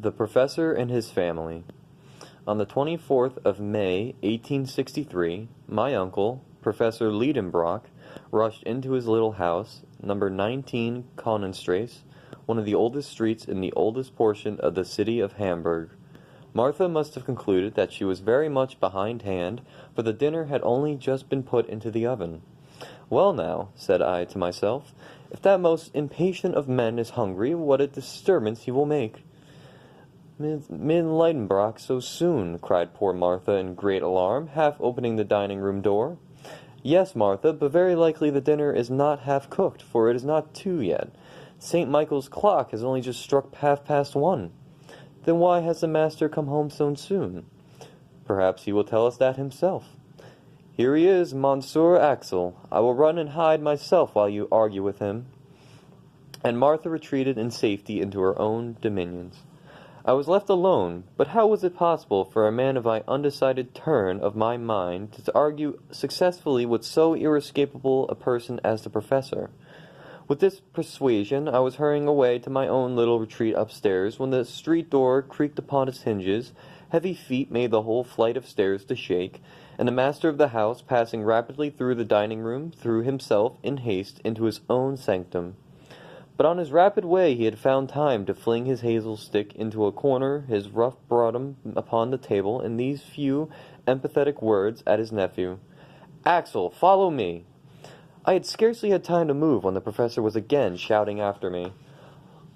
The Professor and His Family. On the 24th of May, 1863, my uncle, Professor Liedenbrock, rushed into his little house, number 19 Königstrasse, one of the oldest streets in the oldest portion of the city of Hamburg. Martha must have concluded that she was very much behindhand, for the dinner had only just been put into the oven. "Well now," said I to myself, "if that most impatient of men is hungry, what a disturbance he will make!" "Liedenbrock so soon!" cried poor Martha in great alarm, half opening the dining-room door. "Yes, Martha, but very likely the dinner is not half cooked, for it is not 2 yet. St. Michael's clock has only just struck 1:30. "Then why has the master come home so soon?" "Perhaps he will tell us that himself." "Here he is, Monsieur Axel. I will run and hide myself while you argue with him." And Martha retreated in safety into her own dominions. I was left alone, but how was it possible for a man of my undecided turn of my mind to argue successfully with so inescapable a person as the Professor? With this persuasion, I was hurrying away to my own little retreat upstairs, when the street door creaked upon its hinges, heavy feet made the whole flight of stairs to shake, and the master of the house, passing rapidly through the dining-room, threw himself, in haste, into his own sanctum. But on his rapid way he had found time to fling his hazel stick into a corner, his rough bottom upon the table, and these few emphatic words at his nephew: "Axel, follow me!" I had scarcely had time to move when the Professor was again shouting after me,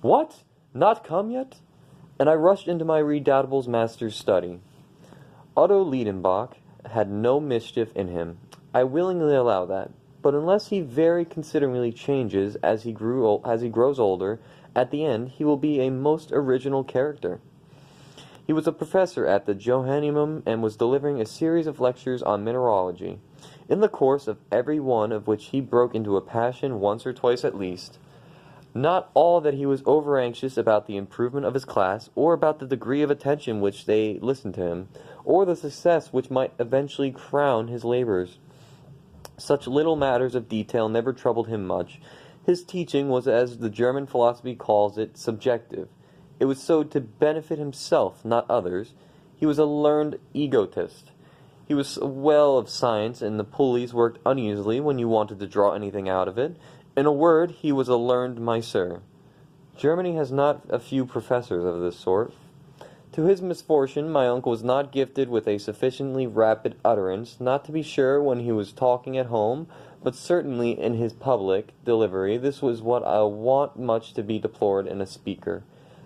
"What? Not come yet?" And I rushed into my redoubtable master's study. Otto Liedenbrock had no mischief in him. I willingly allow that. But unless he very considerably changes as he grows older, at the end he will be a most original character. He was a professor at the Johanneum and was delivering a series of lectures on mineralogy, in the course of every one of which he broke into a passion once or twice at least. Not all that he was over-anxious about the improvement of his class, or about the degree of attention which they listened to him, or the success which might eventually crown his labors. Such little matters of detail never troubled him much. His teaching was, as the German philosophy calls it, subjective. It was so to benefit himself, not others. He was a learned egotist. He was a well of science, and the pulleys worked uneasily when you wanted to draw anything out of it. In a word, he was a learned Miser. Germany has not a few professors of this sort. To his misfortune, my uncle was not gifted with a sufficiently rapid utterance, not to be sure when he was talking at home, but certainly in his public delivery. This was what I want much to be deplored in a speaker.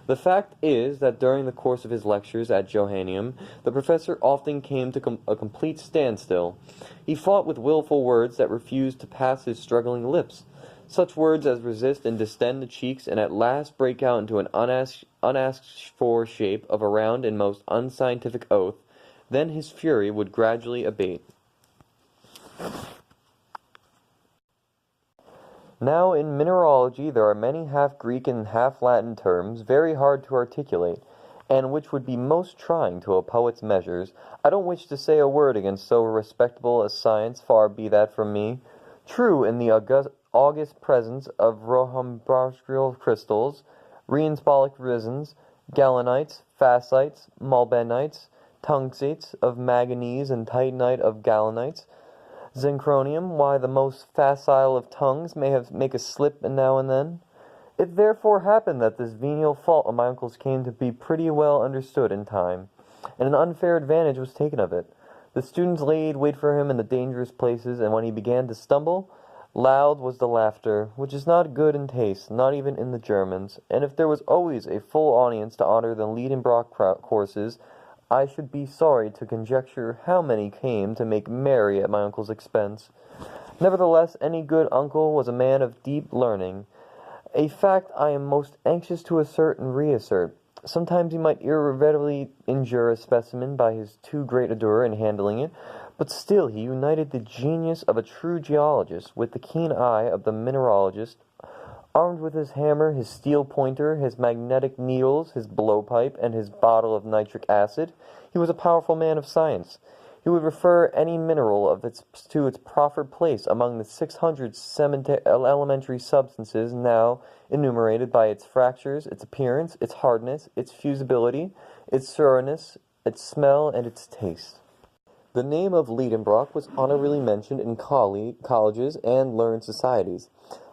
The fact is that during the course of his lectures at Johanneum, the Professor often came to a complete standstill. He fought with willful words that refused to pass his struggling lips, such words as resist and distend the cheeks, and at last break out into an unasked-for shape of a round and most unscientific oath. Then his fury would gradually abate. Now, in mineralogy there are many half-Greek and half-Latin terms, very hard to articulate, and which would be most trying to a poet's measures. I don't wish to say a word against so respectable a science, far be that from me. True, in the august presence of rhomboedral crystals, Rheinspolic resins, galenites, fasciites, malbenites, tungsates of manganese and titanite of galenites, zinchonium, why the most facile of tongues make a slip now and then. It therefore happened that this venial fault of my uncle's came to be pretty well understood in time, and an unfair advantage was taken of it. The students laid wait for him in the dangerous places, and when he began to stumble, loud was the laughter, which is not good in taste, not even in the Germans, and if there was always a full audience to honor the Liedenbrock courses, I should be sorry to conjecture how many came to make merry at my uncle's expense. Nevertheless, any good uncle was a man of deep learning, a fact I am most anxious to assert and reassert. Sometimes he might irretrievably injure a specimen by his too great ardor in handling it, but still he united the genius of a true geologist with the keen eye of the mineralogist. Armed with his hammer, his steel pointer, his magnetic needles, his blowpipe, and his bottle of nitric acid, he was a powerful man of science. He would refer any mineral to its proper place among the 600 elementary substances now enumerated by its fractures, its appearance, its hardness, its fusibility, its sourness, its smell, and its taste. The name of Liedenbrock was honorably mentioned in colleges and learned societies.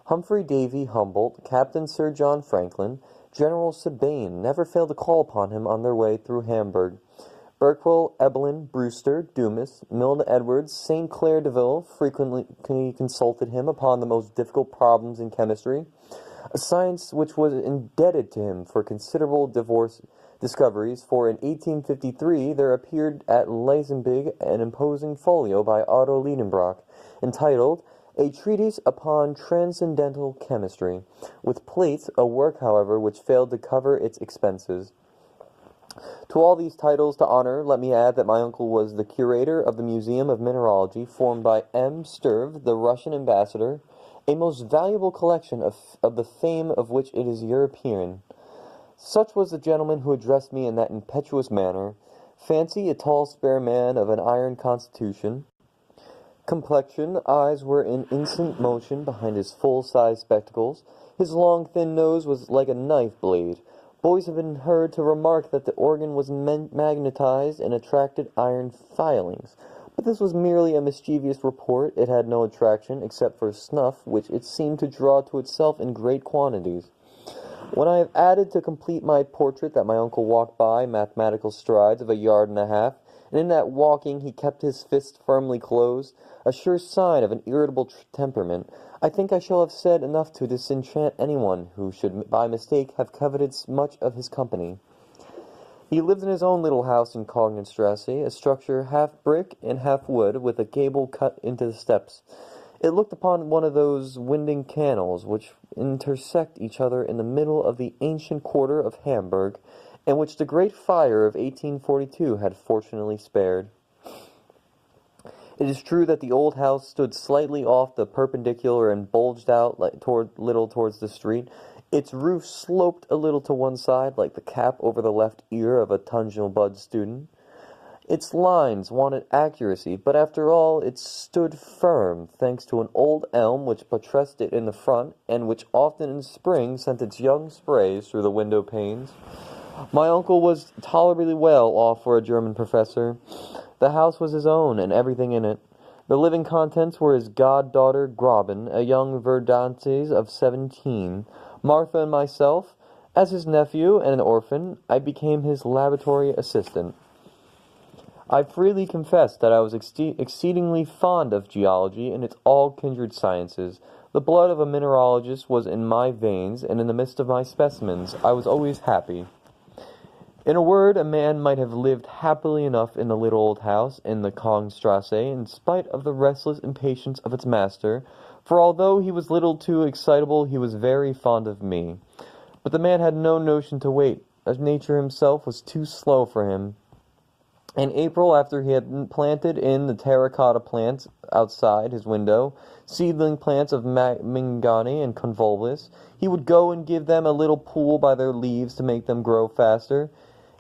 Humphrey Davy Humboldt, Captain Sir John Franklin, General Sabine never failed to call upon him on their way through Hamburg. Berkwell, Evelyn, Brewster, Dumas, Milne Edwards, St. Clair Deville frequently consulted him upon the most difficult problems in chemistry, a science which was indebted to him for considerable discoveries, for in 1853 there appeared at Leipzig an imposing folio by Otto Liedenbrock, entitled A Treatise Upon Transcendental Chemistry, with plates, a work, however, which failed to cover its expenses. To all these titles to honor, let me add that my uncle was the curator of the Museum of Mineralogy, formed by M. Sturv, the Russian ambassador, a most valuable collection of the fame of which it is European. Such was the gentleman who addressed me in that impetuous manner. Fancy a tall, spare man of an iron constitution. Complexion, eyes were in instant motion behind his full-sized spectacles. His long, thin nose was like a knife blade. Boys have been heard to remark that the organ was magnetized and attracted iron filings. But this was merely a mischievous report. It had no attraction except for snuff, which it seemed to draw to itself in great quantities. When I have added to complete my portrait that my uncle walked by mathematical strides of 1.5 yards, and in that walking he kept his fist firmly closed, a sure sign of an irritable temperament, I think I shall have said enough to disenchant anyone who should by mistake have coveted much of his company. He lived in his own little house in Kognenstrasse, a structure half brick and half wood, with a gable cut into the steps. It looked upon one of those winding canals which intersect each other in the middle of the ancient quarter of Hamburg, and which the great fire of 1842 had fortunately spared. It is true that the old house stood slightly off the perpendicular and bulged out towards the street. Its roof sloped a little to one side, like the cap over the left ear of a Tungelbud student. Its lines wanted accuracy, but after all it stood firm, thanks to an old elm which buttressed it in the front, and which often in spring sent its young sprays through the window panes. My uncle was tolerably well off for a German professor. The house was his own, and everything in it. The living contents were his goddaughter Graben, a young Verdantes of 17, Martha and myself. As his nephew and an orphan, I became his laboratory assistant. I freely confess that I was exceedingly fond of geology and its all kindred sciences. The blood of a mineralogist was in my veins, and in the midst of my specimens I was always happy. In a word, a man might have lived happily enough in the little old house in the Kognstrasse, in spite of the restless impatience of its master, for although he was little too excitable, he was very fond of me. But the man had no notion to wait, as nature himself was too slow for him. In April, after he had planted in the terracotta plants outside his window, seedling plants of mangani and convolvulus, he would go and give them a little pull by their leaves to make them grow faster.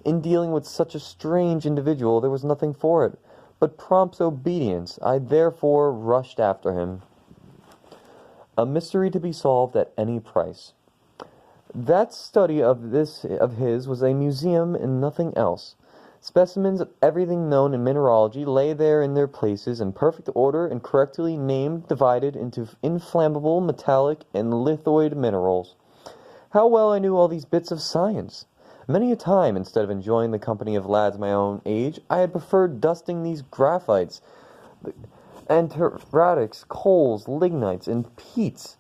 In dealing with such a strange individual, there was nothing for it but prompt obedience. I therefore rushed after him. A mystery to be solved at any price. That study of his was a museum and nothing else. Specimens of everything known in mineralogy lay there in their places in perfect order and correctly named, divided into inflammable, metallic, and lithoid minerals. How well I knew all these bits of science! Many a time, instead of enjoying the company of lads my own age, I had preferred dusting these graphites, antirradics, coals, lignites, and peats.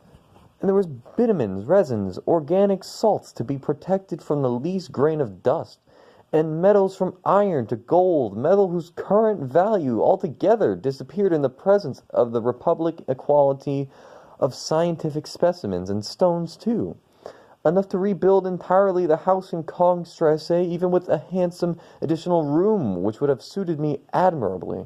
And there was bitumens, resins, organic salts to be protected from the least grain of dust, and metals from iron to gold, metal whose current value altogether disappeared in the presence of the republic equality of scientific specimens, and stones too. Enough to rebuild entirely the house in Kognstrasse, even with a handsome additional room which would have suited me admirably.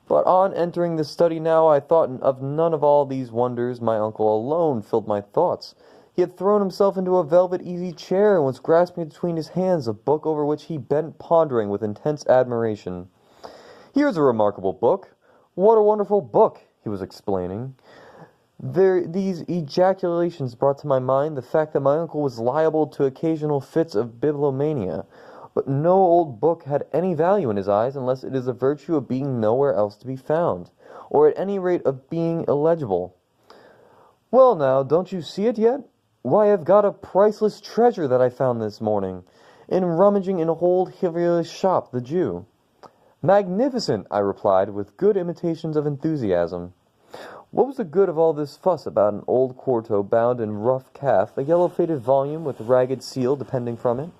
But on entering the study now, I thought of none of all these wonders. My uncle alone filled my thoughts. He He had thrown himself into a velvet easy-chair and was grasping between his hands a book over which he bent pondering with intense admiration. "Here's a remarkable book. What a wonderful book," he was explaining. These ejaculations brought to my mind the fact that my uncle was liable to occasional fits of bibliomania, but no old book had any value in his eyes unless it is a virtue of being nowhere else to be found, or at any rate of being illegible. "Well now, don't you see it yet? Why, I've got a priceless treasure that I found this morning, in rummaging in old Hilliard's shop, the Jew." "Magnificent!" I replied, with good imitations of enthusiasm. What was the good of all this fuss about an old quarto bound in rough calf, a yellow faded volume with a ragged seal depending from it?